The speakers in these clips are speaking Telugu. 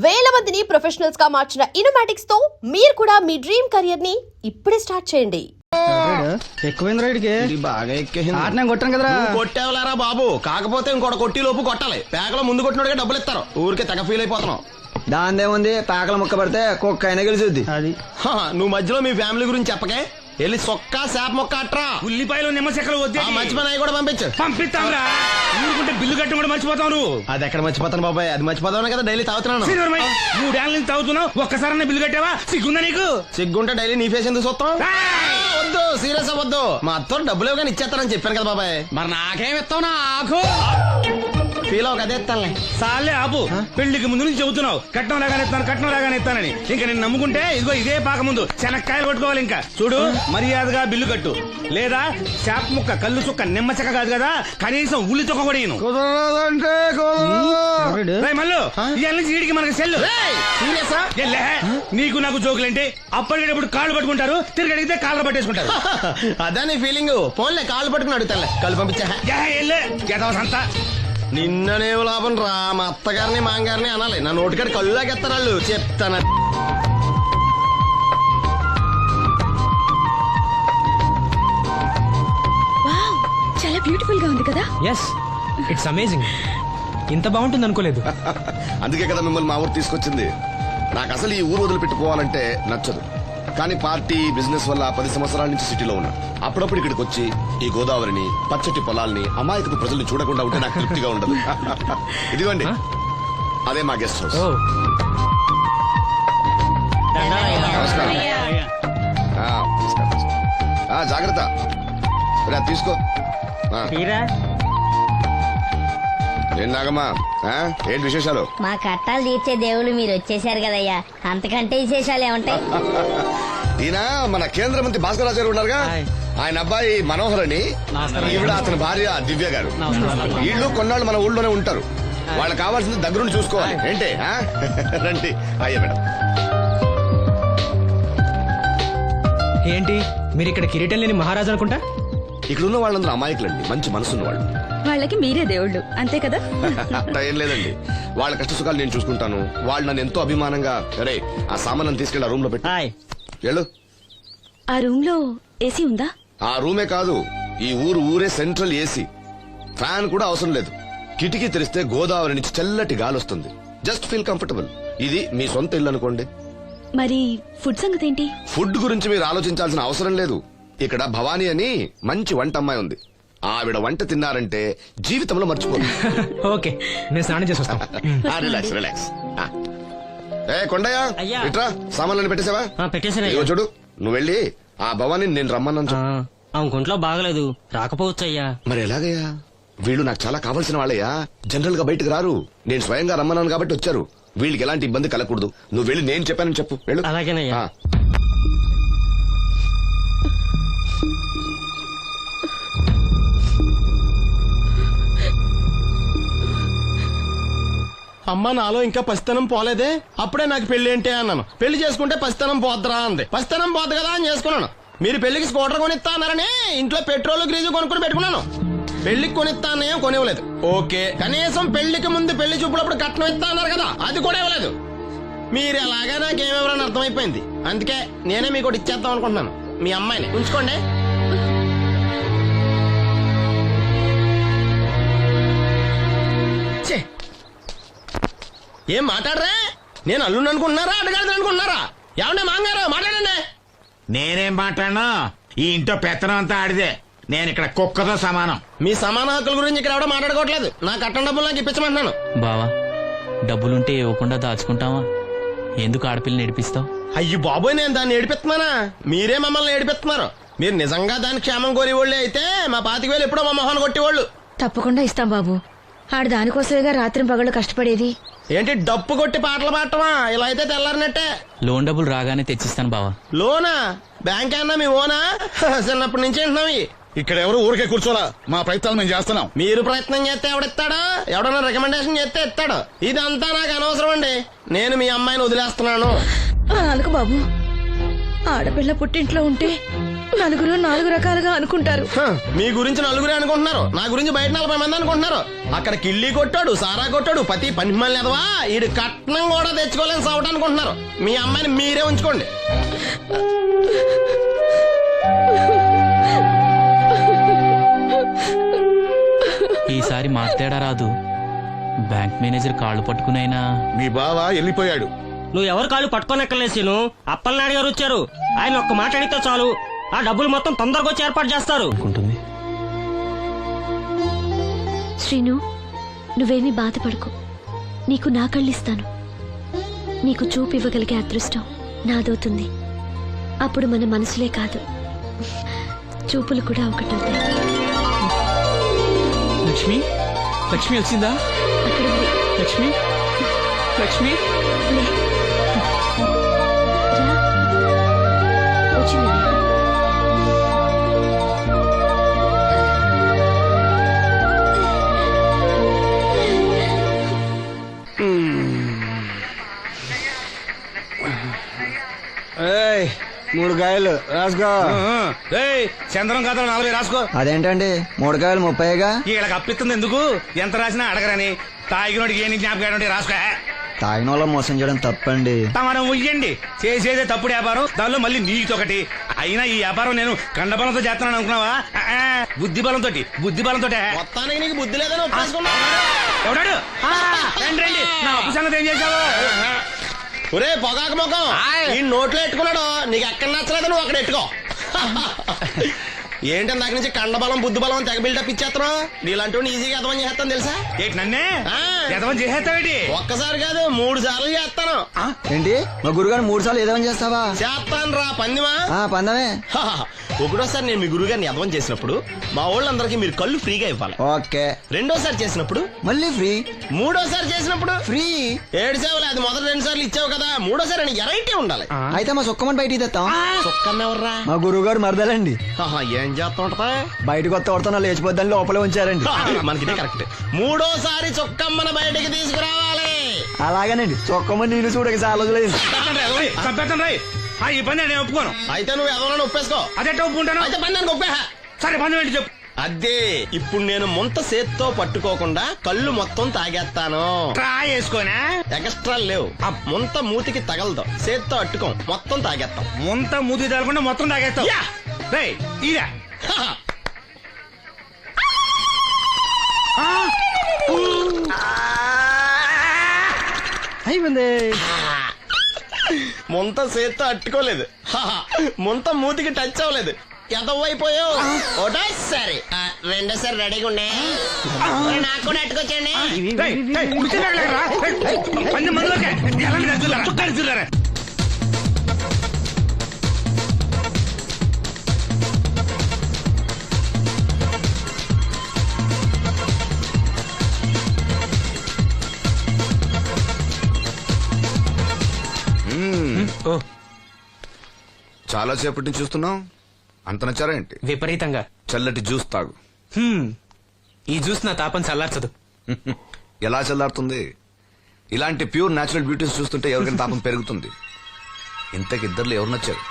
వేల మందిని ప్రొఫెషనల్స్ గా మార్చిన ఇనోమాటిక్స్ తో మీరు కూడా మీ డ్రీమ్ కెరియర్ ని ఇప్పుడే స్టార్ట్ చేయండి. ఎక్కువైంది బాగా ఎక్కేసింది. ఆటనే కొట్టాను కదరా. కొట్టేవలారా బాబు, కాకపోతే ఇంకోటి కొట్టి లోపు కొట్టాలి. పేకలో ముందు కొట్టినోడిగా డబ్బులు ఇస్తారు. ఊరికే తెగ ఫీల్ అయిపోతున్నావు. దాందేముంది, పేకల ముక్క పడితే కుక్క అయినా గెలిచుద్ది. అది నువ్వు మధ్యలో మీ ఫ్యామిలీ గురించి చెప్పకే. వెళ్ళి సొక్క శాప మొక్క అట్రా. ఉల్లిపాయలు నిమ్మ చెక్కలు వద్దే. మంచి పని అవి కూడా పంపించు. పంపిస్తాంరా. ఊరుకుంటే బిల్లు కట్టి కూడా మర్చిపోతావు నువ్వు. అది ఎక్కడ మర్చిపోతాను బాబాయ్, అది మర్చిపోతావు కదా డైలీ తాగుతున్నాను. 3 ఏళ్ళ నుంచి తాగుతున్నావు, ఒక్కసారి బిల్లు కట్టావా? సిగ్గుందా నీకు? సిగ్గుంటే డైలీ నీ ఫేస్ ఎందుకు చూస్తాం? వద్దు, సీరియస్ అవ్వద్దు. మా అత్తో డబ్బులు ఇవ్వగానే ఇచ్చేస్తానని చెప్పాను కదా బాబాయ్. మరి నాకేం ఇస్తావు? నాకు ఫీల్ అవ్వక అదే ఇస్తానులే. సాలే ఆపు. పెళ్లికి ముందు నుంచి చెబుతున్నావు కట్నం లాగానే ఇస్తానని. ఇంకా నేను నమ్ముకుంటే ఇదిగో ఇదే పాక ముందు శనక్కాయలు కొట్టుకోవాలి. ఇంకా చూడు, మర్యాదగా బిల్లు కట్టు, లేదా చేప ముక్క, కళ్ళు చుక్క, నిమ్మ చెక్క కాదు కదా, కనీసం ఉల్లి చుక్క కూడా ఇయ్యను. మళ్ళీ ఇవాళ నుంచి వీడికి మనకి సెల్లు. నీకు నాకు జోకులేంటి? అప్పటికేటప్పుడు కాళ్ళు పట్టుకుంటారు, తిరిగి అడిగితే కాళ్ళు పట్టేసుకుంటారు. అదే నీ ఫీలింగ్. ఫోన్లే కాళ్ళు పట్టుకుని అడుగుతానులే. కళ్ళు పంపించా. అంతా నిన్ననే లాభం రా. మా అత్తగారిని మాంగారిని అనాలి. నా నోటికాడ కళ్ళు లాగేస్తారు వాళ్ళు. చెప్తాను. వావ్, చాలా బ్యూటిఫుల్ గా ఉంది కదా. Yes, it's amazing. ఇంత బాగుంటుంది అనుకోలేదు. అందుకే కదా మిమ్మల్ని మా ఊరు తీసుకొచ్చింది. నాకు అసలు ఈ ఊరు వదిలిపెట్టుకోవాలంటే నచ్చదు. కానీ పార్టీ, బిజినెస్ వల్ల 10 సంవత్సరాల నుంచి సిటీలో ఉన్నా. అప్పుడప్పుడు ఇక్కడికి వచ్చి ఈ గోదావరిని, పచ్చటి పొలాల్ని, అమాయకపు ప్రజల్ని చూడకుండా ఉంటే నాకు తృప్తిగా ఉండదు. ఇదిగోండి, అదే మా గెస్ట్ హౌస్. నమస్కారం. జాగ్రత్త, తీసుకో. ఏం నాగమ్మా, ఏంటి విశేషాలు? మా కట్టాలు తీర్చే దేవుళ్ళు మీరు వచ్చేసారు కదయ్యా, అంతకంటే విశేషాలు ఏముంటాయి? ఈయన మన కేంద్ర మంత్రి భాస్కర్ రాజు గారు ఉన్నారుగా, ఆయన అబ్బాయి మనోహర్ అని, ఈవిడ అతని భార్య దివ్య గారు. వీళ్ళు కొన్నాళ్ళు మన ఊళ్ళోనే ఉంటారు. వాళ్ళకి కావాల్సింది దగ్గరుండి చూసుకోవాలి. ఏంటి రండి. అయ్యా మేడం. ఏంటి మీరు ఇక్కడ కిరీటం లేని మహారాజు అనుకుంటా? ఇక్కడ ఉన్న వాళ్ళందరూ అమాయకులండి, మంచి మనసున్న వాళ్ళు. వాళ్ళకి మీరే దేవుళ్ళు, అంతే కదా. అట్లా ఏం లేదండి. వాళ్ళ కష్ట సుఖాలు నేను చూసుకుంటాను. వాళ్ళు నన్ను ఎంతో అభిమానంగా, అరే ఆ సామాన్ తీసుకెళ్ళి ఆ రూమ్ లో పెట్టి వెళ్ళు. ఆ రూమ్ లో ఏసీ ఉందా? ఆ రూమే కాదు, ఈ ఊరే సెంట్రల్ ఏసీ. ఫ్యాన్ కూడా అవసరం లేదు. కిటికీ తెరిస్తే గోదావరి నుంచి చల్లటి గాలి వస్తుంది. Just feel comfortable. ఇది మీ సొంత ఇల్లు అనుకోండి. మరి ఫుడ్ సంగతి ఏంటి? ఫుడ్ గురించి మీరు ఆలోచించాల్సిన అవసరం లేదు. ఇక్కడ భవానీ అని మంచి వంట అమ్మాయి ఉంది. ఆవిడ వంట తిన్నారంటే జీవితంలో మర్చిపోదు. ఓకే, నేను స్నానం చేసి వస్తాను. Relax relax. ఏ కొండయ్య, ఇట్రా, సామాన్లను పెట్టేసావా? ఇదిగో చూడు, నువ్వు వెళ్ళి ఆ భవానీ నేను రమ్మన్నాను చెప్పు. ఆమె గుంట్లో బాగలేదు, రాకపోవచ్చయ్యా. మరి ఎలాగయ్యా? వీళ్ళు నాకు చాలా కావాల్సిన వాళ్ళయ్యా. జనరల్ గా బయటకు రారు. నేను స్వయంగా రమ్మన్నాను కాబట్టి వచ్చారు. వీళ్ళకి ఎలాంటి ఇబ్బంది కలగకూడదు. నువ్వు వెళ్ళి నేను చెప్పానని చెప్పు. వెళ్ళు. అలాగేనయ్యా. అమ్మ, నాలో ఇంకా పసితనం పోలేదే. అప్పుడే నాకు పెళ్లి ఏంటి అన్నాను. పెళ్లి చేసుకుంటే పసితనం పోద్దురా అంది. పసితనం పోద్దు కదా అని చేసుకున్నాను. మీరు పెళ్లికి స్కూటర్ కొనిస్తా అన్నారని ఇంట్లో పెట్రోల్ గ్రీజు కొనుక్కుని పెట్టుకున్నాను. పెళ్లికి కొనిస్తా అన్నయ్య కొనివ్వలేదు. ఓకే, కనీసం పెళ్లికి ముందు పెళ్లి చూపులప్పుడు కట్నం ఇస్తా అన్నారు కదా, అది కూడా ఇవ్వలేదు. మీరు ఎలాగా నాకేమెవరని అర్థమైపోయింది. అందుకే నేనే మీకు ఒకటి ఇచ్చేద్దాం అనుకుంటున్నాను. మీ అమ్మాయిని ఉంచుకోండి. ఏం మాట్లాడరా? నేను అల్లుండి అనుకుంటున్నారా, అడగాలి అనుకుంటున్నారా? ఏమన్నా మాంగారు మాట్లాడండి. నేనేం మాట్లాడను, ఈ ఇంట్లో పెత్తనం అంతా ఆడిదే. నేను ఇక్కడ కుక్కతో సమానం. మీ సమాన హక్కుల గురించి ఇక్కడ ఎవడో మాట్లాడుకోవట్లేదు. నా కట్టం డబ్బులు నాకు ఇప్పించమంటున్నాను. బావా, డబ్బులుంటే ఇవ్వకుండా దాచుకుంటావా? ఎందుకు ఆడపిల్లని ఏడిపిస్తావు? అయ్యి బాబోయ్, నేను దాన్ని ఏడిపిస్తున్నానా? మీరే మమ్మల్ని ఏడిపిస్తున్నారు. మీరు నిజంగా దాని క్షేమం కోరేవాళ్ళే అయితే మా 25,000 ఎప్పుడో మా మొహాన్ని కొట్టేవాళ్ళు. తప్పకుండా ఇస్తాం బాబు. ఆడు దానికోసమేగా రాత్రి పగళ్ళు కష్టపడేది. ఏంటి డప్పు కొట్టి పాటలు పాడటమా? ఇలా అయితే తెల్లారినట్టే. లోన్ డబ్బులు రాగానే తెచ్చిస్తాను బావా. లోనా? బ్యాంక్ అన్నా మీ ఓనా? చిన్నప్పటి నుంచి వింటున్నాం. ఇక్కడ ఎవరు ఊరికే కూర్చోలా, మా ప్రయత్నాలు మేము చేస్తున్నాం. మీరు ప్రయత్నం చేస్తే ఎవడిస్తాడా? ఎవడన్నా రికమెండేషన్ చేస్తే ఇస్తాడు. ఇదంతా నాకు అనవసరం అండి. నేను మీ అమ్మాయిని వదిలేస్తున్నాను. అనుకు బాబు, ఆడపిల్ల పుట్టింట్లో ఉంటే నలుగురు 4 రకాలుగా అనుకుంటారు. మీ గురించి నలుగురే అనుకుంటున్నారు, నా గురించి బయట 40 మంది అనుకుంటున్నారు. అక్కడ కిళ్ళి కొట్టాడు, సారా కొట్టాడు, పతి పని మళ్ళీ ఎదవా ఈడు కట్నం కూడా తెచ్చుకోలేని సవట అనుకుంటున్నారు. మీ అమ్మాయిని మీరే ఉంచుకోండి. ఈసారి మార్తేడా రాదు. బ్యాంక్ మేనేజర్ కాళ్ళు పట్టుకునైనా మీ బావ వెళ్ళిపోయాడు. నువ్వు ఎవరు కాళ్ళు పట్టుకోనెక్కలేసిను. అప్పలనాయుడు గారు వచ్చారు, ఆయన ఒక్క మాట అడిగితే చాలు ఆ డబ్బులు మొత్తం తొందరగా వచ్చి ఏర్పాటు చేస్తారు. శ్రీను, నువ్వేమీ బాధపడకు. నీకు నా కళ్ళిస్తాను. నీకు చూపు ఇవ్వగలిగే అదృష్టం నాదవుతుంది. అప్పుడు మన మనసులే కాదు, చూపులు కూడా ఒకటవుతాయి. లక్ష్మి, లక్ష్మి వచ్చిందా? అక్కడ ఉంది. లక్ష్మి, లక్ష్మి. లే. రా. వచ్చింది. ఏయ్ 3 కాయలు రాసుకో. చంద్రం కథ 40 రాసుకో. అదేంటండి 3 కాయలు 30గా? వీళ్ళకి అప్పిస్తుంది ఎందుకు? ఎంత రాసినా అడగరని. తాగినోడికి ఏ జ్ఞాపకం ఉంటే రాసుకో. తాగిన వాళ్ళ మోసం చేయడం తప్పండి. మనం ఉయ్యండి, చేసేదే తప్పుడు వ్యాపారం, దానిలో మళ్ళీ నీతొకటి. అయినా ఈ వ్యాపారం నేను కండబలంతో చేస్తున్నాను అనుకున్నావా? బుద్ధి బలంతో. మొత్తానికి నీకు బుద్ధి లేదని ఒప్పేసుకున్నా. ఎవడాడు? రండి రండి, నా అప్పు సంగతి ఏం చేశావు? ఒరే పొగాకు ముఖం, ఈ నోట్లో ఎట్టుకున్నాడు. నీకు ఎక్కడ నచ్చలేదు నువ్వు అక్కడ ఎట్టుకో. ఏంటి దాని నుంచి కండబలం బుద్ధి బలం తెగ బిల్డప్ ఇచ్చేస్తున్నావు. నీలాంటి ఈజీగా ఎదవని చేస్తాను తెలుసా? ఏంటి నన్నే ఆ. ఎదవని చేసేస్తావేటి? ఒక్కసారి కాదు 3 సార్లు చేస్తాను. ఏంటి మా గురుగారు 3 సార్లు ఏదేమని చేస్తావా? చేస్తాను రా పందిమా. పందమే. ఒకటోసారి నేను మీ గురువు గారిని ఎదవని చేసినప్పుడు మా వాళ్ళందరికీ మీరు కళ్ళు ఫ్రీగా ఇవ్వాలి. ఓకే. రెండోసారి చేసినప్పుడు మళ్ళీ ఫ్రీ. మూడోసారి చేసినప్పుడు ఫ్రీ. 7 సేవలు. అది మొదటి 2 సార్లు ఇచ్చావు కదా, మూడోసారి అని ఎరైటీ ఉండాలి. అయితే మా సుక్కమని బయటికి తెస్తాం. చొక్కమ్మెవర్రా? మా గురువు గారు మరదలండి. ఏం చేస్తుంటా? బయటకు వస్తే కొడతా లేచిపోద్దని లోపలే ఉంచారండి. మనకి కరెక్ట్. మూడోసారి చొక్కమ్మని బయటికి తీసుకురావాలి. అలాగేనండి. చొక్కమని నేను చూడక చాలా రోజులైంది. ఈ పని నేను ఒప్పుకోను. అయితే నువ్వు ఎదవలని ఒప్పేసుకో. అదెట్ట ఒప్పుకుంటాను? అయితే పని దానికి ఒప్పేహ. సరే పని ఏంటి చెప్పు. అదే ఇప్పుడు నేను ముంత చేత్తో పట్టుకోకుండా కళ్ళు మొత్తం తాగేస్తాను. ట్రై చేసుకోనా? ఎక్స్ట్రా లేవు. ఆ ముంత మూతికి తగలదు, చేత్తో అట్టుకోం, మొత్తం తాగేస్తాం. ముంత మూతి తగలకుండా మొత్తం తాగేస్తావు. రేయ్, ఇదా అయిపోయింది. ముంత చేత్తో అట్టుకోలేదు, ముంత మూతికి టచ్ అవ్వలేదు. ఎదవైపోయావు. ఒకటోసారి రెండోసారి రెడీగా ఉండే. నాకు కూడా అట్టుకొచ్చండి. చాలా సేపటి నుంచి చూస్తున్నావు. అంత నచ్చారా ఏంటి? విపరీతంగా. చల్లటి జ్యూస్ తాగు. ఈ జ్యూస్ నా తాపం చల్లార్చదు. ఎలా చల్లారుతుంది? ఇలాంటి ప్యూర్ న్యాచురల్ బ్యూటీస్ చూస్తుంటే ఎవరికైనా తాపం పెరుగుతుంది. ఇంతకి ఇద్దర్లో ఎవరు నచ్చారు?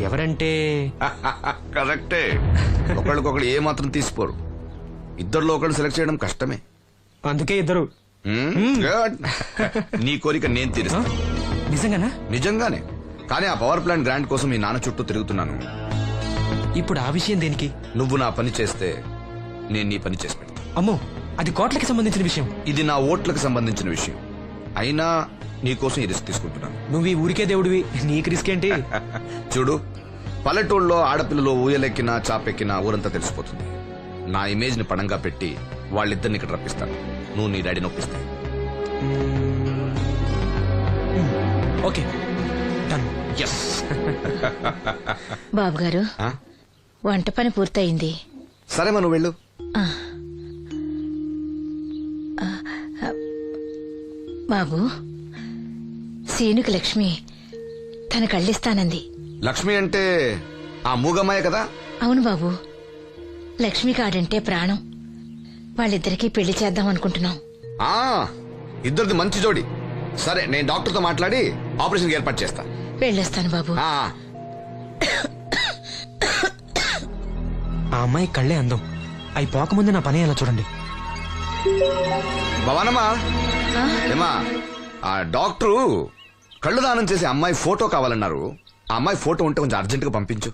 ఎవరంటే? కరెక్టే. ఒకళ్ళకొకళ్ళు ఏ మాత్రం తీసిపోరు. ఇద్దరిలో ఒకళ్ళు సెలెక్ట్ చేయడం కష్టమే. అందుకే ఇద్దరు. Good. నీ కోరిక నేను తీరుస్తాను. నిజంగానా? నిజంగానే. కానీ ఆ పవర్ ప్లాంట్ గ్రాంట్ కోసం మీ నాన్న చుట్టూ తిరుగుతున్నాను. ఇప్పుడు ఆ విషయం దేనికి? నువ్వు నా పని చేస్తే నేను నీ పని చేసి పెడతా. అమ్మో, అది కోట్లకి సంబంధించిన విషయం. ఇది నా ఓట్లకు సంబంధించిన విషయం. అయినా నీకోసం ఈ రిస్క్ తీసుకుంటున్నాను. నువ్వు ఈ ఊరికే దేవుడివి, నీకు రిస్క్ ఏంటి? చూడు, పల్లెటూళ్ళలో ఆడపిల్లలు ఊయలెక్కినా చాపెక్కినా ఊరంతా తెలిసిపోతుంది. నా ఇమేజ్ ని పడంగా పెట్టి వాళ్ళిద్దరిని ఇక్కడ రప్పిస్తాను. నువ్వు నీ డాడీ నొప్పిస్తావు. Okay, done. ఎస్. బాబు గారు, వంట పని పూర్తయింది. సరే మనం వెళ్ళు. బాబు, సీనుకి లక్ష్మి తన కళ్ళిస్తానంది. లక్ష్మి అంటే ఆ మూగమ్మాయే కదా? అవును బాబు, లక్ష్మి కాడంటే ప్రాణం. వాళ్ళిద్దరికీ పెళ్లి చేద్దాం అనుకుంటున్నాం. ఇద్దరిది మంచి జోడి. సరే నేను డాక్టర్ తో మాట్లాడి ఆపరేషన్ ఏర్పాటు చేస్తా. వెళ్ళొస్తాను బాబు. ఆ, ఆ అమ్మాయి కళ్ళే అందం. అవి పోకముందే నా పని ఎలా చూడండి. భవానమ్మా ఏమా, ఆ డాక్టరు కళ్ళు దానం చేసే అమ్మాయి ఫోటో కావాలన్నారు. ఆ అమ్మాయి ఫోటో ఉంటే కొంచెం అర్జెంట్ గా పంపించు.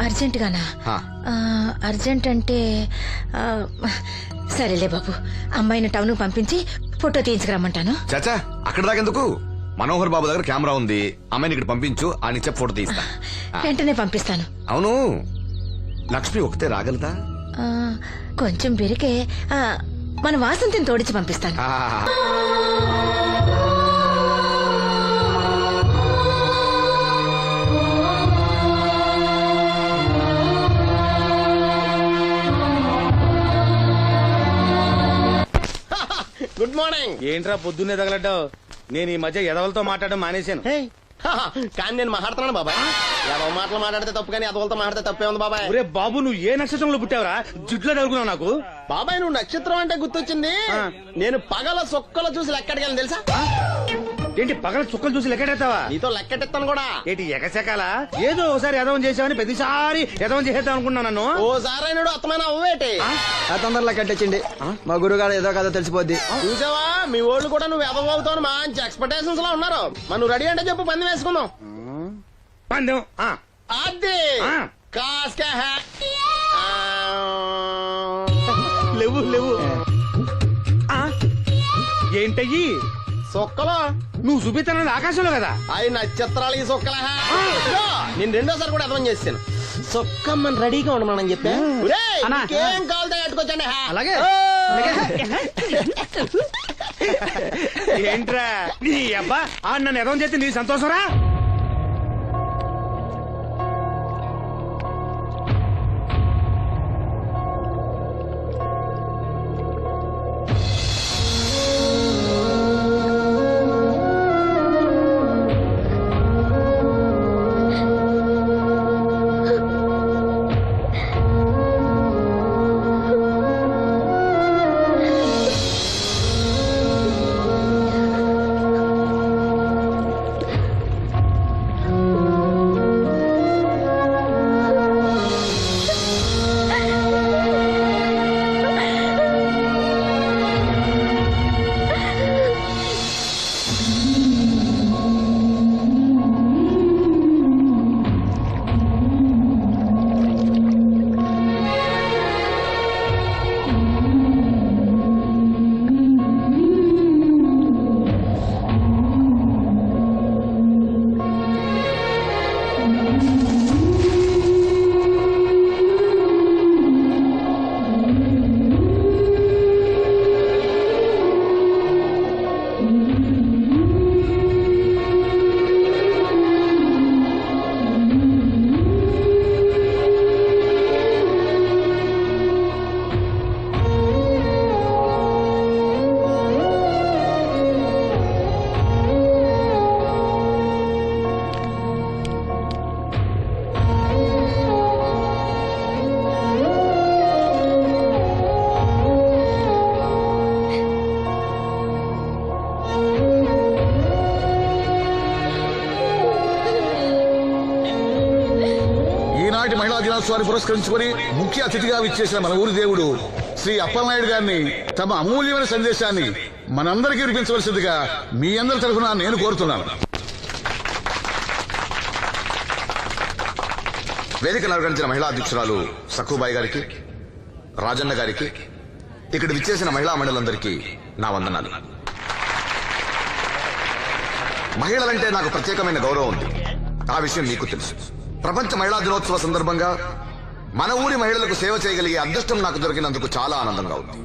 అర్జెంట్ గానా? ఆ. అర్జెంట్ అంటే సరేలే బాబు, అమ్మాయిని టౌన్ పంపించి ఫోటో తీయించుకురమ్మంటాను. చాచా అక్కడ దాకెందుకు, మనోహర్ బాబు దగ్గర కెమెరా ఉంది, అమ్మాయిని ఇక్కడ పంపించు, ఆయన చెప్పి ఫోటో తీస్తా. వెంటనే పంపిస్తాను. అవును, లక్ష్మి ఒకతే రాగలదా? ఆ, కొంచెం బెరికే. మన వాసంతిని తోడిచి పంపిస్తాను. ఆ, గుడ్ మార్నింగ్. ఏంట్రా పొద్దున్నే తగలడ్డావు? నేను ఈ మధ్య ఎదవలతో మాట్లాడడం మానేశాను. కానీ నేను మాట్లాడుతున్నాను బాబాయ్. ఎవరి మాటలు మాట్లాడితే తప్పు, కానీ అదవులతో మాట్లాడితే తప్పే ఉంది బాబాయ్. ఒరే బాబు, నువ్వు ఏ నక్షత్రంలో పుట్టావురా? జుట్లో తగులుకున్నావు నాకు. బాబాయ్ నువ్వు నక్షత్రం అంటే గుర్తొచ్చింది. నేను పగల సొక్కలు చూసి లెక్కడికి తెలుసా? ఏంటి పగల చుక్కలు చూసి లెక్కెడతావా? నీతో లెక్కెట్టిస్తాను కూడా. ఏంటి ఎగసెకాల? ఏదో ఒకసారి ఎదవం చేసావని ప్రతిసారి ఎదవం చేసేద్దాం అనుకున్నా నన్ను. ఓసారి అయినాడు అత్తమైన అవ్వేటి. ఆ తొందరలో కట్టించండి, మా గురుగారు ఏదో కథ తెలిసిపోద్ది. చూసావా, మీ వాళ్ళు కూడా నువ్వు ఎదవవుతావు మంచి ఎక్స్పెక్టేషన్స్ లో ఉన్నారు. మరి నువ్వు రెడీ అంటే చెప్పు, పంది వేసుకుందాం. పందెం అది కాస్క లేవు లేవు. ఏంటయ్యి సొక్కలో నువ్వు చూపిస్తానది ఆకాశంలో కదా? అవి నక్షత్రాలు ఈ సొక్కల. నేను రెండోసారి కూడా అర్థం చేస్తాను. సొక్కమ్మని రెడీగా ఉండమని చెప్పా. ఏం కావాలో కట్టుకోవచ్చండి. అలాగే. ఏంట్రా నీ అబ్బా నన్ను ఎదవం చేస్తే నీ సంతోషరా? మహిళా దినోత్సవాన్ని పురస్కరించుకొని ముఖ్య అతిథిగా విచ్చేసిన మన ఊరి దేవుడు శ్రీ అప్పలనాయుడు గారిని తమ అమూల్యమైన సందేశాన్ని మనందరికీ వినిపించవలసిందిగా మీ అందరి తరఫున నేను కోరుతున్నాను. వేదికను అలంకరించిన మహిళా అధ్యక్షురాలు సక్కుబాయి గారికి, రాజన్న గారికి, ఇక్కడ విచ్చేసిన మహిళా మండలందరికీ నా వందనాలు. మహిళలంటే నాకు ప్రత్యేకమైన గౌరవం ఉంది. ఆ విషయం మీకు తెలుసు. ప్రపంచ మహిళా దినోత్సవ సందర్భంగా మన ఊరి మహిళలకు సేవ చేయగలిగే అదృష్టం నాకు దొరికినందుకు చాలా ఆనందంగా ఉంది.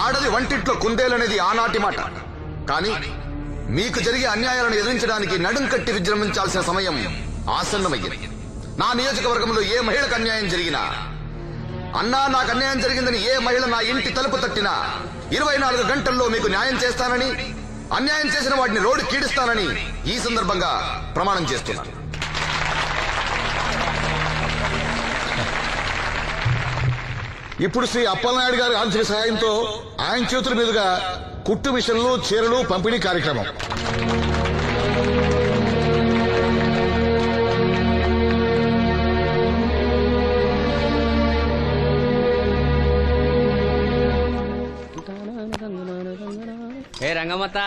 ఆడది వంటింట్లో కుందేలనేది ఆనాటి మాట. కానీ మీకు జరిగే అన్యాయాలను ఎదిరించడానికి నడుం కట్టి విజృంభించాల్సిన సమయం ఆసన్నమయ్యింది. నా నియోజకవర్గంలో ఏ మహిళకు అన్యాయం జరిగినా, అన్నా నాకు అన్యాయం జరిగిందని ఏ మహిళ నా ఇంటి తలుపు తట్టినా 24 గంటల్లో మీకు న్యాయం చేస్తానని, అన్యాయం చేసిన వాటిని రోడ్డు కీడిస్తానని ఈ సందర్భంగా ప్రమాణం చేస్తున్నాను. ఇప్పుడు శ్రీ అప్పలనాయుడు గారి ఆర్థిక సహాయంతో ఆయన చేతుల మీదుగా కుట్టు మిషన్లు, చీరలు పంపిణీ కార్యక్రమం. ఏ రంగమ్మత్త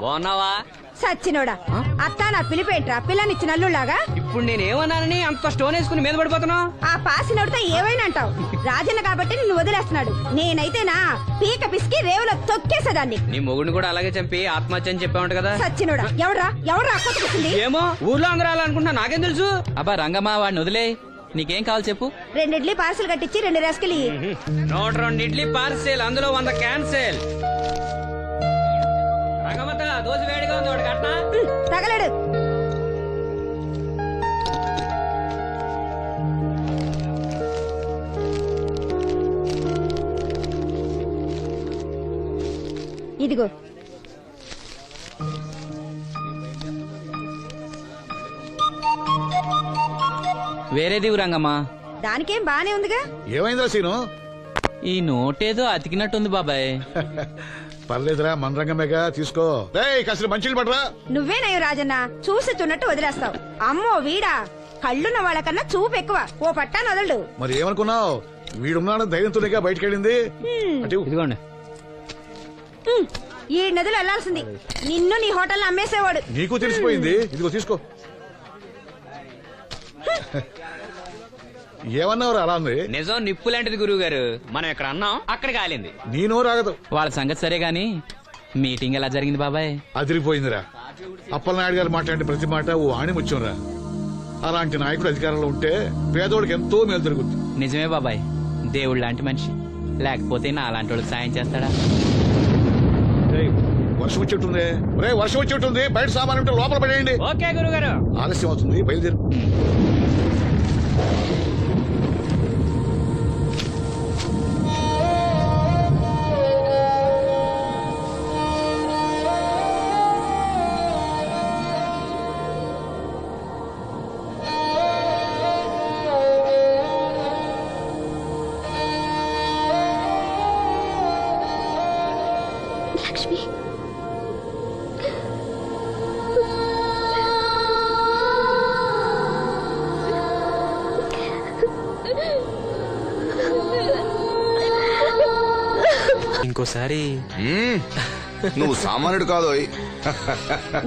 బాగున్నావా? సచ్చినోడా అత్త నా పిలిపేంట్రా పిల్లనిచ్చి నల్లులాగా. ఇప్పుడు నేనేమన్నానని అంత స్టోన్ వేసుకుని మీద పడిపోతున్నావు? ఆ పాసినోడితో ఏవైనా అంటావు. రాజన్న కాబట్టి నిన్ను వదిలేస్తున్నాడు. నేనైతేనా పీక పిసికి రేవులో తొక్కేసేదాన్ని. నీ మొగుడిని కూడా అలాగే చంపి ఆత్మహత్య అని చెప్పావంట కదా? సచ్చినోడా ఎవడ్రా కొట్టుకొచ్చింది? ఏమో ఊర్లో అందరూ అలా అనుకుంటున్నా, నాకేం తెలుసు? అబ్బా రంగమ్మ వాడిని వదిలే. నీకేం కావాలి చెప్పు. 2 ఇడ్లీ పార్సల్ కట్టించి 2 రస్కలి. 102 ఇడ్లీ పార్సెల్, అందులో 100 క్యాన్సెల్. రంగమ్మత దోశ వేడిగా ఉంది, ఒకటి కట్నా? తగలడు. ఇదిగో వేరేది రంగమ్మ. దానికేం బానే ఉందిగా. ఏమైందిరా సీను? ఈ నోటేదో అతికినట్టుంది బాబాయ్. పర్లేదురా, మన రంగమేగా, తీసుకో. కాసిన మంచిలు పడరా. నువ్వేనయ్యో రాజన్న చూసి తున్నట్టు వదిలేస్తావు. అమ్మో వీడా కళ్ళున్న వాళ్ళకన్నా చూపు ఎక్కువ. ఓ పట్టాను వదలడు. మరి ఏమనుకున్నావు? వీడున్నాడు ధైర్యంతోనేగా బయటకెళ్ళింది. అటు ఇదిగోండి. ఈ నదులు వెళ్లాల్సింది. నిన్ను నీ హోటల్ అమ్మేసేవాడు. నీకు తెలిసిపోయింది. ఇదిగో తీసుకో. ఏమన్నావురా అలా ఉంది? నిజం నిప్పు లాంటిది గురువు గారు. మనం ఎక్కడ అన్నాం అక్కడ కాలింది. నీనో రాగదు. వాళ్ళ సంగతి సరే గాని మీటింగ్ ఎలా జరిగింది బాబాయ్? అదిరిపోయిందిరా. అప్పలనాయుడు గారు మాట్లాడిన ప్రతి మాట ఓ ఆణిముత్యంరా. అలాంటి నాయకుడు అధికారంలో ఉంటే పేదోడికి ఎంతో మేలు జరుగుతుంది. నిజమే బాబాయ్, దేవుడు లాంటి మనిషి. లేకపోతే నా అలాంటి వాళ్ళకి సాయం చేస్తాడా? వర్షం వచ్చేట్టుంది. వర్షం వచ్చేట్టుంది. బయట సామాన్ ఉంటే లోపల పడేయండి. ఓకే గురుగారు. ఆలస్యం అవుతుంది, బయలుదేరు. లక్ష్మి ఇంకోసారి నువ్వు సామాన్యుడు కాదు.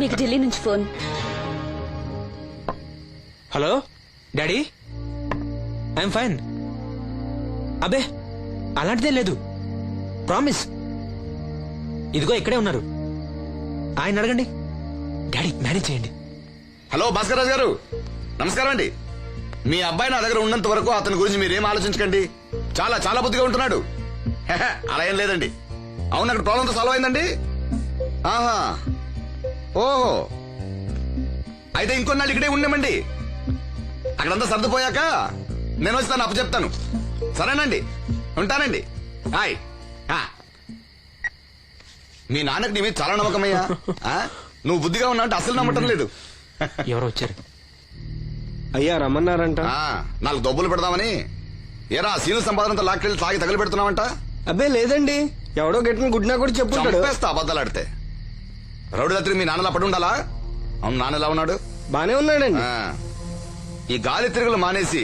మీకు ఢిల్లీ నుంచి phone. Hello daddy, I'm fine. అబే అలాంటిదేం లేదు, ప్రామిస్. ఇదిగో ఇక్కడే ఉన్నారు, ఆయన అడగండి. డాడీ మేనేజ్ చేయండి. హలో భాస్కర్ రాజు గారు, నమస్కారం అండి. మీ అబ్బాయి నా దగ్గర ఉన్నంత వరకు అతని గురించి మీరేం ఆలోచించకండి. చాలా చాలా బుద్ధిగా ఉంటున్నాడు. అలా ఏం లేదండి. అవును, అక్కడ ప్రాబ్లంతో సాల్వ్ అయిందండి. ఆహా, ఓహో, అయితే ఇంకొన్నాళ్ళు ఇక్కడే ఉండమండి. అక్కడంతా సర్దుపోయాక నేను వచ్చి తను అప్పచెప్తాను. సరేనండి, ఉంటానండి. హాయ్. మీ నాన్నకి నీ మీద చాలా నమ్మకమయ్యా. నువ్వు బుద్ధిగా ఉన్నావు అంటే అసలు నమ్మటం లేదు. ఎవరో వచ్చారు. అయ్యా రమ్మన్నారంట. 4 దొబ్బులు పెడదామని. ఏరా సీను సంపాదనంతో లాక్కెళ్ళి తాగి తగలు పెడుతున్నావంట? అబ్బే లేదండి, ఎవడో గట్టిన గుడ్నా కూడా చెప్పుంటాడు. చంపేస్తా అబద్ధాలాడితే. రౌడీ రాత్రి మీ నాన్నలా పడి ఉండాలా? అవును, నాన్న ఎలా ఉన్నాడు? బానే ఉన్నాడండి. ఈ గాలి తిరుగులు మానేసి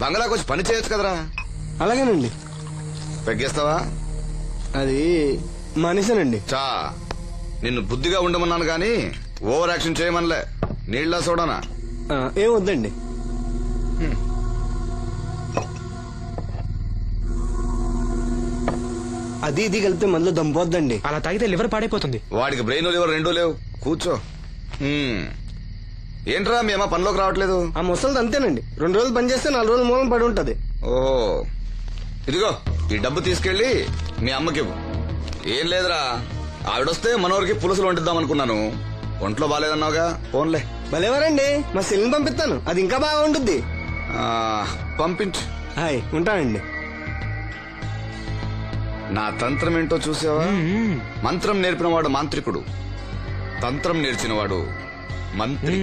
బంగ్లాకి వచ్చి పని చేయొచ్చు కదరా. అలాగేనండి. పెగ్గేస్తావా? అది మానేశానండి. చా, నిన్ను బుద్ధిగా ఉండమన్నాను గాని ఓవర్ యాక్షన్ చేయమనలే. నీళ్ళ సోడానా? ఏం వద్దండి. అది ఇది కలిపితే మనలో దంపోద్దండి. అలా తాగితే లివర్ పాడైపోతుంది. వాడికి బ్రెయిన్ లివర్ రెండూ లేవు. కూర్చో. ఏంట్రా మీ అమ్మ పనిలోకి రావట్లేదు? ఆ ముసలిది అంతేనండి, 2 రోజులు పని చేస్తే 4 రోజులు మూలం పడి ఉంటది. ఓహో, ఇదిగో ఈ డబ్బు తీసుకెళ్లి మీ అమ్మకివ్వు. ఏం లేదురా, ఆవిడొస్తే మనోరికి పులుసులు వండిద్దాం అనుకున్నాను. ఒంట్లో బాగాలేదన్నావుగా, పోన్లే. భలేవారండి, మా సెల్ని పంపిస్తాను, అది ఇంకా బాగా ఉంటుంది. పంపించు. హాయ్, ఉంటానండి. నా తంత్రం ఏంటో చూసావా? మంత్రం నేర్పినవాడు మాంత్రికుడు, తంత్రం నేర్చినవాడు మంత్రి.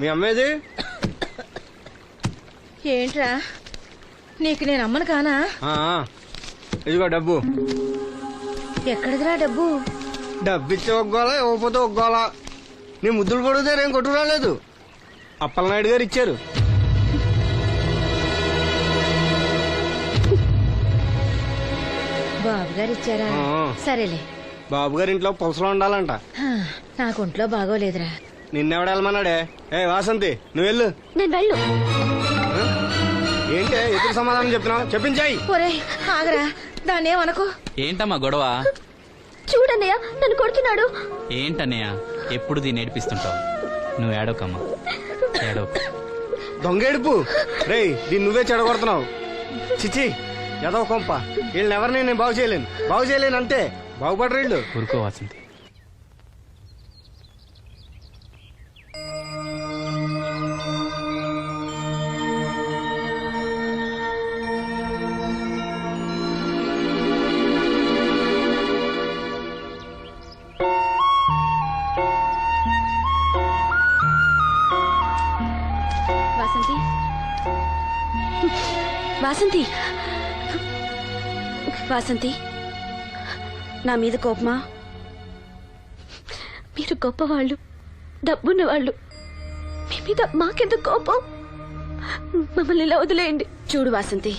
మీ అమ్మేది? ఏంట్రా నీకు నేను అమ్మను కానా? ఇదిగో డబ్బు. ఎక్కడిదిరా డబ్బు? డబ్బిచ్చి ఒగ్గోలా ఇవ్వకపోతే ఒగ్గోలా. నీ ముద్దులు పడితే నేను కొట్టు రాలేదు. అప్పలనాయుడు గారు ఇచ్చారు. బాబు గారు ఇచ్చారా? సరేలే. బాబు గారి ఇంట్లో పులసలో ఉండాలంట. నాకు ఒంట్లో బాగోలేదురా. నిన్నెవడ వెళ్ళమన్నాడే? ఏ వాసంతి నువ్వు వెళ్ళు. నేను వెళ్ళు. ఏంటే ఎదురు సమాధానం చెప్తున్నావు? చెప్పించాయి. ఒరే ఆగరా, దాన్ని ఏమనుకో. ఏంటమ్మా గొడవ? చూడన్నయ్య నన్ను కొడుతున్నాడు. ఏంటన్నయ్య ఎప్పుడు దీన్ని ఏడిపిస్తుంటావు? నువ్వు ఏడవకమ్మా, ఏడవక. దొంగేడుపు రేయ్, దీన్ని నువ్వే చెడగొడుతున్నావు. చిచి ఎదవ కొంప. వీళ్ళని ఎవరిని నేను బాగు చేయలేను అంతే. బాగుపడరు వీళ్ళు. ఊరుకో వాసంతి. వాసంతి, వాసంతి, వాసంతి, నా మీద కోపమా? మీరు గొప్పవాళ్ళు, డబ్బున్న వాళ్ళు. మీ మీద మాకెందుకు కోపం? మమ్మల్ని ఇలా వదిలేయండి. చూడు వాసంతి,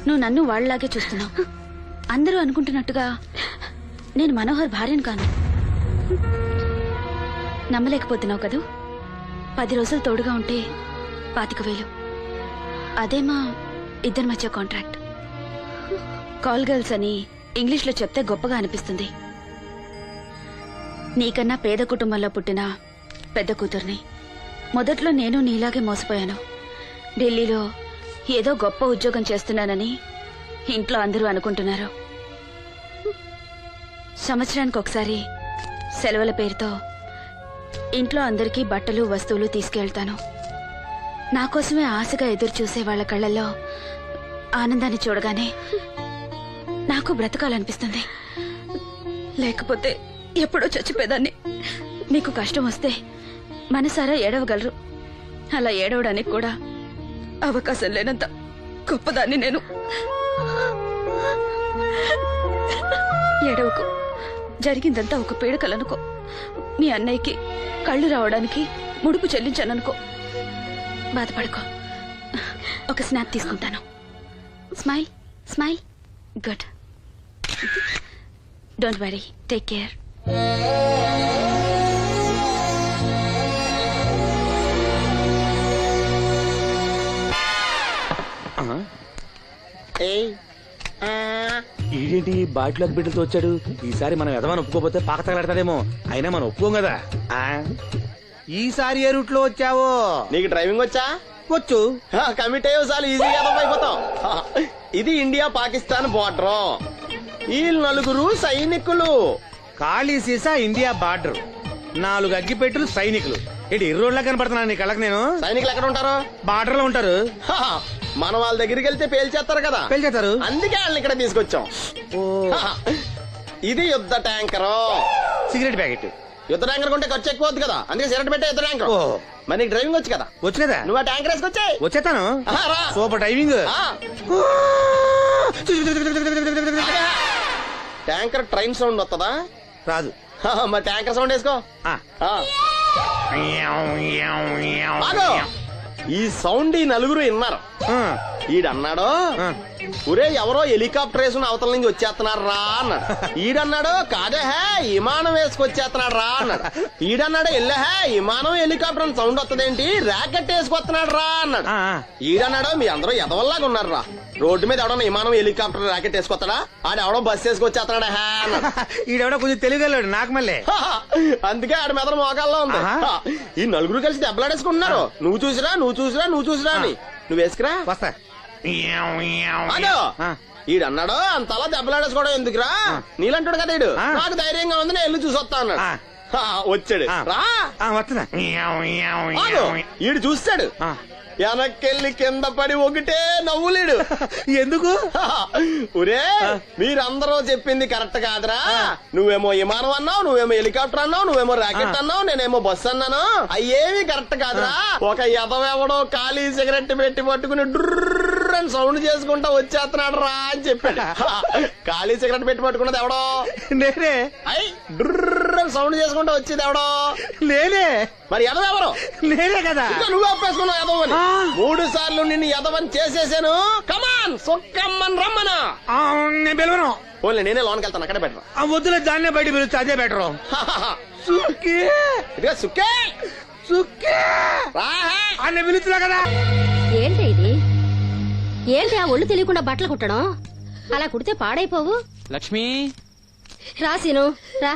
నువ్వు నన్ను వాళ్ళలాగే చూస్తున్నావు. అందరూ అనుకుంటున్నట్టుగా నేను మనోహర్ భార్యను కాను. నమ్మలేకపోతున్నావు కదూ? 10 రోజులు తోడుగా ఉంటే 25,000. అదే మా ఇద్దరి మధ్య కాంట్రాక్ట్. కాల్ గర్ల్స్ అని ఇంగ్లీష్లో చెప్తే గొప్పగా అనిపిస్తుంది. నీకన్నా పేద కుటుంబంలో పుట్టిన పెద్ద కూతుర్ని. మొదట్లో నేను నీలాగే మోసపోయాను. ఢిల్లీలో ఏదో గొప్ప ఉద్యోగం చేస్తున్నానని ఇంట్లో అందరూ అనుకుంటున్నారు. సంవత్సరానికి ఒకసారి సెలవుల పేరుతో ఇంట్లో అందరికీ బట్టలు వస్తువులు తీసుకెళ్తాను. నా కోసమే ఆశగా ఎదురు చూసే వాళ్ళ కళ్ళల్లో ఆనందాన్ని చూడగానే నాకు బ్రతకాలనిపిస్తుంది. లేకపోతే ఎప్పుడో చచ్చిపోయేదాన్ని. మీకు కష్టం వస్తే మనసారా ఏడవగలరు. అలా ఏడవడానికి కూడా అవకాశం లేనంత గొప్పదాన్ని నేను. ఏడవకు, జరిగిందంతా ఒక పీడకలనుకో. మీ అన్నయ్యకి కళ్ళు రావడానికి ముడుపు చెల్లించాననుకో. బాధపడుకో. ఒక స్నాప్ తీసుకుంటాను. Smile smile. Good. Don't worry, take care. ఏంటి బాటిలోకి బిడ్డలతో వచ్చాడు? ఈసారి మనం ఎదమని ఒప్పుకోపోతే పాక తగలాడతాడేమో. అయినా మనం ఒప్పుకోం కదా. ఈసారి ఏ రూట్ లో వచ్చావో? నీకు డ్రైవింగ్ వచ్చా? వచ్చు. కమిట్ అయ్యే చాలు, ఈజీగా అయిపోతాం. ఇది ఇండియా పాకిస్తాన్ బోర్డర్. ఈ 4 సైనికులు. ఖాళీ సీసా ఇండియా బార్డర్. 4 అగ్గిపెట్టులు సైనికులు. ఏంటి ఇర్రోడ్లా కనపడుతున్నా నీ కళ్ళకి నేను? సైనికులు ఎక్కడ ఉంటారు? బార్డర్ లో ఉంటారు. మనం వాళ్ళ దగ్గరికి వెళ్తే పేల్చేస్తారు కదా. పేల్చేస్తారు. అందుకే వాళ్ళని ఇక్కడ తీసుకొచ్చాం. ఇది యుద్ధ ట్యాంకర్. Cigarette packet. యుద్ధ ట్యాంకర్ కొంటే ఖర్చు ఎక్కువ అవుతుంది కదా, అందుకే సిగరెట్ పెట్టే యుద్ధ ట్యాంకర్. మరి నీకు డ్రైవింగ్ వచ్చు కదా? వచ్చు కదా. నువ్వు ఆ ట్యాంకర్ వేసుకొచ్చాయి. వచ్చేస్తాను. Super driving. Tanker train sound వస్తుందా? రాదు. మరి ట్యాంకర్ సౌండ్ వేసుకో. ఈ సౌండ్ ఈ 4 విన్నారు. ఈడన్నాడు, ఒరే ఎవరో హెలికాప్టర్ వేసుకుని అవతల నుంచి వచ్చేస్తున్నాడు రా అన్నాడు. ఈడన్నాడు, కాదే హే విమానం వేసుకొచ్చేస్తున్నాడు రా అన్నాడు. ఈడన్నాడు, ఎల్లహే విమానం హెలికాప్టర్ అని సౌండ్ వస్తుందేంటి, ర్యాకెట్ వేసుకొస్తున్నాడు రా అన్నాడు. ఈడన్నాడు, మీ అందరూ ఎదవల్లాగా ఉన్నారు రా. రోడ్డు మీద ఎవడన్నా విమానం హెలికాప్టర్ ర్యాకెట్ వేసుకొస్తాడా? ఆడెవడో బస్సు వేసుకొచ్చేస్తున్నాడా హే అన్నాడు. ఈడెవడో కొంచెం తెలియగలడు నాకు మళ్ళీ. అందుకే ఆడ మీద మోకాల్లో ఉంది. ఈ 4 కలిసి దెబ్బలాడేసుకుంటున్నారు. నువ్వు చూసిరా అని. నువ్వు వేసుకురా. వస్తా. ఈడన్నాడు, అంతలా దెబ్బలాడేసుకోవడం ఎందుకురా, నీలంటాడు కదా ఈడు. నాకు ధైర్యంగా ఉంది, నేను వెళ్ళి చూసొస్తా అన్నాడు. వచ్చాడు రా వస్తున్నా ఆగు. ఈడు చూస్తాడు వెనక్కెళ్ళి కింద పడి ఒకటే నవ్వులేడు. ఎందుకు? ఒరే మీరందరూ చెప్పింది కరెక్ట్ కాదురా. నువ్వేమో విమానం అన్నావు, నువ్వేమో హెలికాప్టర్ అన్నావు, నువ్వేమో రాకెట్ అన్నావు, నేనేమో బస్సు అన్నాను. అయ్యేమి కరెక్ట్ కాదురా. ఒక ఎదవెవడో ఖాళీ సిగరెట్ పెట్టి పట్టుకుని డుర్ర్ అని సౌండ్ చేసుకుంటా వచ్చేస్తున్నాడు రా అని చెప్పాడు. ఖాళీ సిగరెట్ పెట్టి పట్టుకున్నది ఎవడో నేనే. అయ్ డుర్ర్ అని సౌండ్ చేసుకుంటా వచ్చేది ఎవడో నేనే. మరి ఎదవెవరు? నేనే కదా. ఇంకా నువ్వు అప్పేసుకున్నావు ఎదవని. 3 సార్లు నిన్ను ఎదవని చేసేసాను. కమాన్ సొక్కమ్మని రమ్మను. నేను పిలవను. ఓన్లీ నేనే లోన్కి వెళ్తాను, అక్కడే బెటర్. వద్దులే, దాన్నే బయట పిలుస్తా, అదే బెటరు. సుక్కే ఇదిగా సుక్కే సుక్కే అన్న పిలుస్తున్నా కదా. ఏంటి ఇది? ఏంటి ఆ ఒళ్ళు తెలియకుండా బట్టలు కుట్టడం? అలా కుడితే పాడైపోవు. లక్ష్మి రాసిను రా.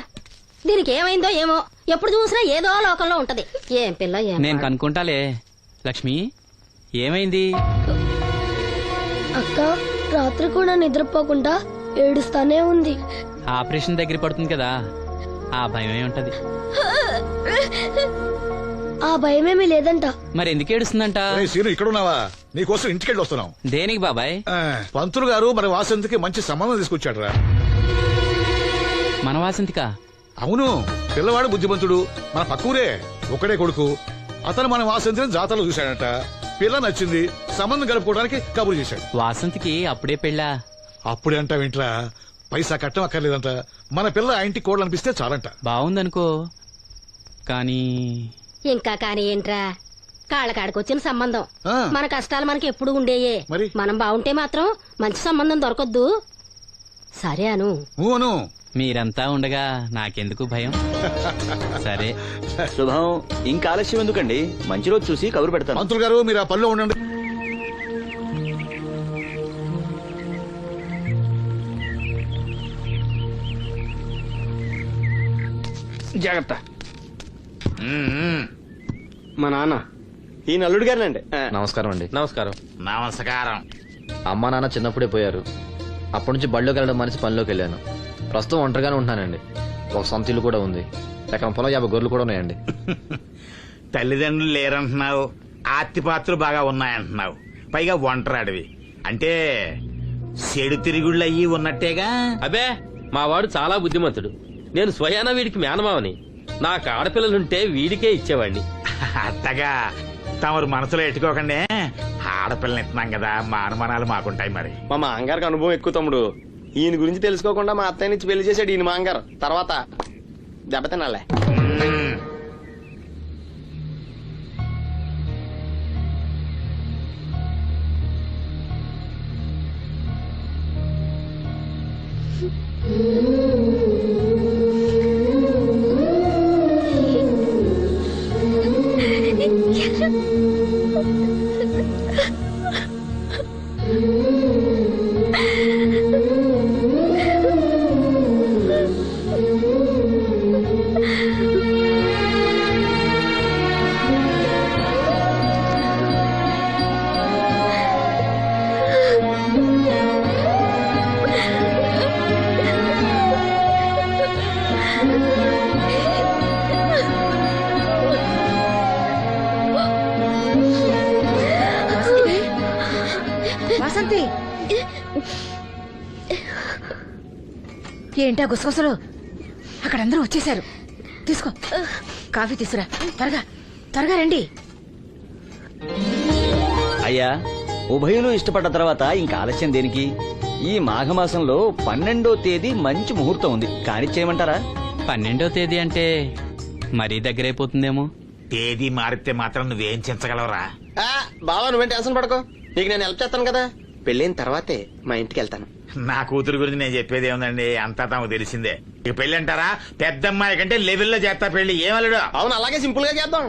దీనికి ఏమైందో ఏమో, ఎప్పుడు చూసినా ఏదో లోకంలో ఉంటది. ఏం పిల్ల ఏం నేను కనుక్కుంటాలే. లక్ష్మి ఏమైంది? అక్క రాత్రి కూడా నిద్రపోకుండా ఏడుస్తానే ఉంది. ఆపరేషన్ దగ్గర పడుతుంది కదా, ఆ భయమే ఉంటది. ఆ భయమేమీ లేదంట. మరి ఎందుకు ఏడుస్తుందంట? సీను ఇక్కడ ఉన్నావా? నీకోసం ఇంటికెళ్ళి వస్తున్నాం. దేనికి బాబాయ్? పంతులు గారు మన వాసంతికి మంచి సంబంధం తీసుకొచ్చాడు రా. మన వాసంతికా? అవును, పిల్లవాడు బుద్ధిమంతుడు, మన పక్కూరే, ఒకడే కొడుకు. అతను మన వాసంతిని జాతరలో చూశాడట. పిల్ల నచ్చింది, సంబంధం కలుపుకోవడానికి కబురు చేశాడు. వాసంతికి అప్పుడే పెళ్ళా? అప్పుడే అంట వింట్రా, పైసా కట్టం అక్కర్లేదంట. మన పిల్ల ఆ ఇంటికి కోడలనిపిస్తే చాలంట. బాగుందనుకో, కానీ ఇంకా కానీ ఏంట్రా, కాళ్ళకాడికొచ్చిన సంబంధం. ఆ. మన కష్టాలు మనకి ఎప్పుడు ఉండేయే. మరి? మనం బాగుంటే మాత్రం మంచి సంబంధం దొరకొద్దు. సరే అను. అవును, మీరంతా ఉండగా నాకెందుకు భయం? సరే. శుభం. ఇంకా ఆలస్యం ఎందుకండి, మంచి రోజు చూసి కబురు పెడతాను. పంతులు గారు మీరు ఆ పనిలో ఉండండి. జాగ్రత్త. మా నాన్న ఈ నల్లుడు గారినండి. నమస్కారం అండి. నమస్కారం. నమస్కారం. అమ్మా నాన్న చిన్నప్పుడే పోయారు. అప్పటి నుంచి బళ్ళోకి వెళ్ళడం మనిషి పనిలోకి వెళ్ళాను. ప్రస్తుతం ఒంటరిగానే ఉంటున్నానండి. ఒక సొంత ఇల్లు కూడా ఉంది. ఎకరం పొలం 50 గొర్రెలు కూడా ఉన్నాయండి. తల్లిదండ్రులు లేరంటున్నావు, ఆస్తిపాత్రులు బాగా ఉన్నాయంటున్నావు, పైగా ఒంటరాడివి అంటే చెడు తిరుగుళ్ళు అయ్యి ఉన్నట్టేగా. అబే మా వాడు చాలా బుద్ధిమంతుడు. నేను స్వయాన వీడికి మేనమావని. నాకు ఆడపిల్లలుంటే వీడికే ఇచ్చేవాడిని. అత్తగా తమరు మనసులో ఎట్టుకోకండి. ఆడపిల్లని ఇస్తున్నాం కదా, మా అనుమానాలు మాకుంటాయి. మరి మా మాంగారికి అనుభవం ఎక్కువ తమ్ముడు. ఈయన గురించి తెలుసుకోకుండా మా అత్తయ్య నుంచి పెళ్లి చేశాడు ఈయన మాంగారు. తర్వాత దెబ్బతినాలే. వాసంతి, ఏంటా గుసగుసలు? అక్కడ అందరూ వచ్చేసారు. తీసుకో, కాఫీ తీసురా. త్వరగా త్వరగా రండి. అయ్యా, ఉభయులు ఇష్టపడ్డ తర్వాత ఇంకా ఆలస్యం దేనికి? ఈ మాఘమాసంలో 12వ తేదీ మంచి ముహూర్తం ఉంది, కానిచ్చేయమంటారా? 12వ తేదీ అంటే మరీ దగ్గరైపోతుందేమో. తేదీ మారితే మాత్రం నువ్వేం చించగలవురా? బావా నువ్వేం టెన్షన్ పడకో, నీకు నేను హెల్ప్ చేస్తాను కదా. పెళ్ళైన తర్వాతే మా ఇంటికి వెళ్తాను. నా కూతురు గురించి నేను చెప్పేది ఏముందండి, అంతా తమకు తెలిసిందే. ఇక పెళ్లి అంటారా, పెద్దమ్మాయి కంటే లెవెల్లో చేస్తా పెళ్లి. ఏమలుడు? అవును, అలాగే సింపుల్ గా చేద్దాం.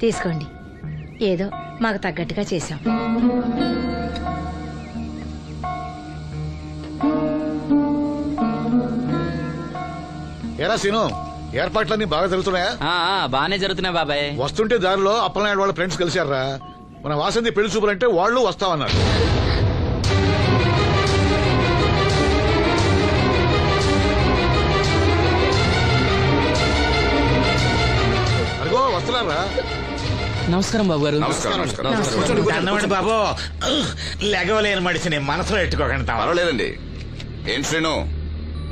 తీసుకోండి, ఏదో మాకు తగ్గట్టుగా చేశాం. ఎరా సీను, ఏర్పాట్లన్నీ బాగా జరుగుతున్నాయా? బానే జరుగుతున్నాయి బాబాయ్. వస్తుంటే దారిలో అప్పలనాయుడు వాళ్ళ ఫ్రెండ్స్ కలిశారా. మన వాసంతి పెళ్లి చూపులంటే వాళ్ళు వస్తామన్నారు. నమస్కారం బాబు గారు. నమస్కారం కూర్చోండి, కూర్చోండి. అన్నమాట బాబు లెగవలేని మడిచిని మనసులో ఎట్టుకోకండి పర్వాలేదండి. ఏం శ్రీను,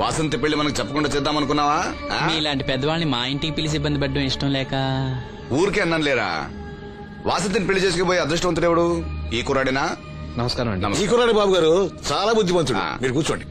వాసంతి పెళ్లి మనకు చెప్పకుండా చేద్దామనుకున్నావా? మీలాంటి పెద్దవాళ్ళని మా ఇంటికి పిలిచి ఇబ్బంది పెట్టడం ఇష్టం లేక. ఊరికే అన్నాను లేరా. వాసంతిని పెళ్లి చేసుకుపోయి అదృష్టవంతుడు ఎవడు? ఈ కుర్రాడేనా? నమస్కారం అండి. ఈ కుర్రాడు బాబు గారు చాలా బుద్ధిమంతుడు. మీరు కూర్చోండి.